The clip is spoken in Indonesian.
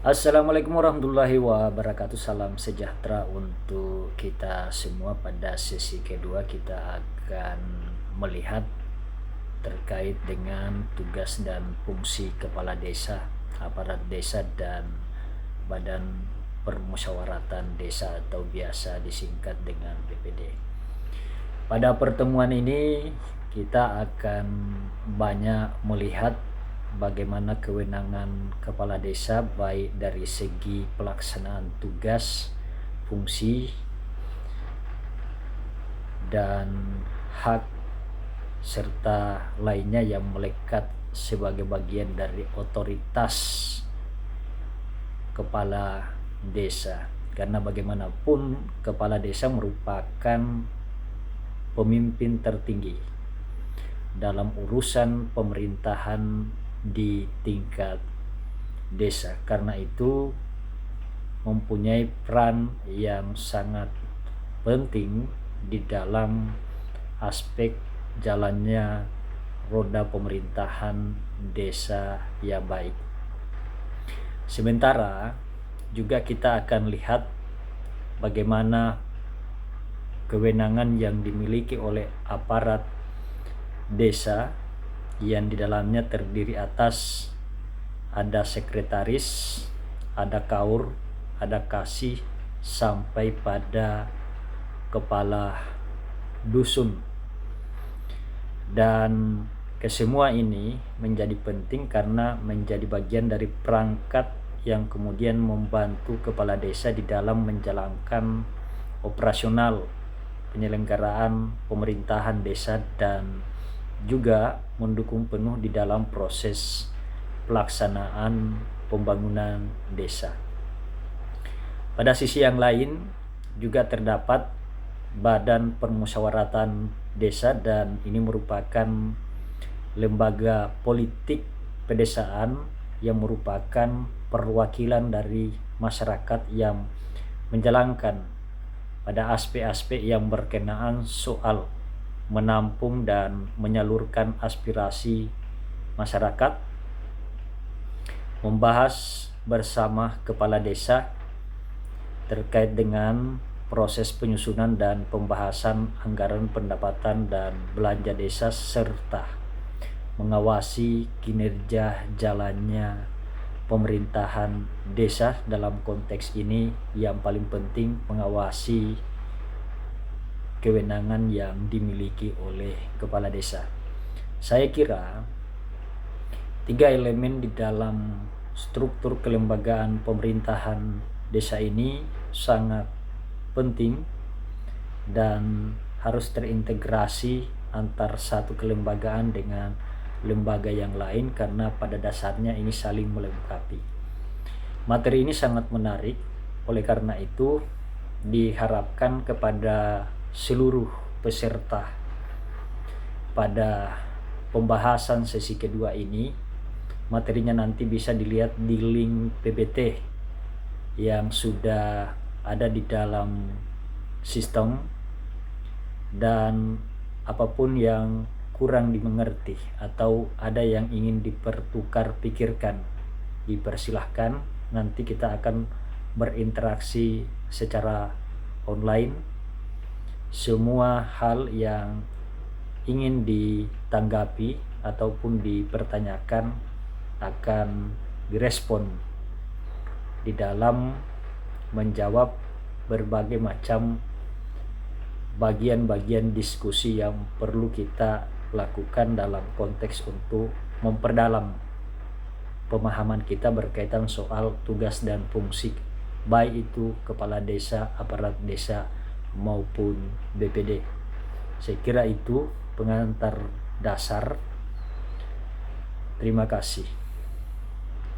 Assalamualaikum warahmatullahi wabarakatuh. Salam sejahtera untuk kita semua. Pada sesi kedua kita akan melihat terkait dengan tugas dan fungsi kepala desa, aparat desa, dan badan permusyawaratan desa atau biasa disingkat dengan BPD. Pada pertemuan ini kita akan banyak melihat bagaimana kewenangan kepala desa, baik dari segi pelaksanaan tugas, fungsi, dan hak serta lainnya yang melekat sebagai bagian dari otoritas kepala desa. Karena bagaimanapun kepala desa merupakan pemimpin tertinggi dalam urusan pemerintahan di tingkat desa. Karena itu mempunyai peran yang sangat penting di dalam aspek jalannya roda pemerintahan desa yang baik. Sementara juga kita akan lihat bagaimana kewenangan yang dimiliki oleh aparat desa yang di dalamnya terdiri atas ada sekretaris, ada kaur, ada kasih, sampai pada kepala dusun. Dan kesemua ini menjadi penting karena menjadi bagian dari perangkat yang kemudian membantu kepala desa di dalam menjalankan operasional penyelenggaraan pemerintahan desa dan juga mendukung penuh di dalam proses pelaksanaan pembangunan desa. Pada sisi yang lain juga terdapat badan permusyawaratan desa, dan ini merupakan lembaga politik pedesaan yang merupakan perwakilan dari masyarakat yang menjalankan pada aspek-aspek yang berkenaan soal menampung dan menyalurkan aspirasi masyarakat, membahas bersama kepala desa terkait dengan proses penyusunan dan pembahasan anggaran pendapatan dan belanja desa, serta mengawasi kinerja jalannya pemerintahan desa. Dalam konteks ini yang paling penting mengawasi kewenangan yang dimiliki oleh kepala desa. Saya kira 3 elemen di dalam struktur kelembagaan pemerintahan desa ini sangat penting dan harus terintegrasi antar satu kelembagaan dengan lembaga yang lain, karena pada dasarnya ini saling melengkapi. Materi ini sangat menarik, oleh karena itu diharapkan kepada seluruh peserta pada pembahasan sesi kedua ini, materinya nanti bisa dilihat di link PPT yang sudah ada di dalam sistem, dan apapun yang kurang dimengerti atau ada yang ingin dipertukar pikirkan, dipersilahkan. Nanti kita akan berinteraksi secara online. Semua hal yang ingin ditanggapi ataupun dipertanyakan akan direspon di dalam menjawab berbagai macam bagian-bagian diskusi yang perlu kita lakukan dalam konteks untuk memperdalam pemahaman kita berkaitan soal tugas dan fungsi, baik itu kepala desa, aparat desa, maupun BPD. Saya kira itu pengantar dasar. Terima kasih.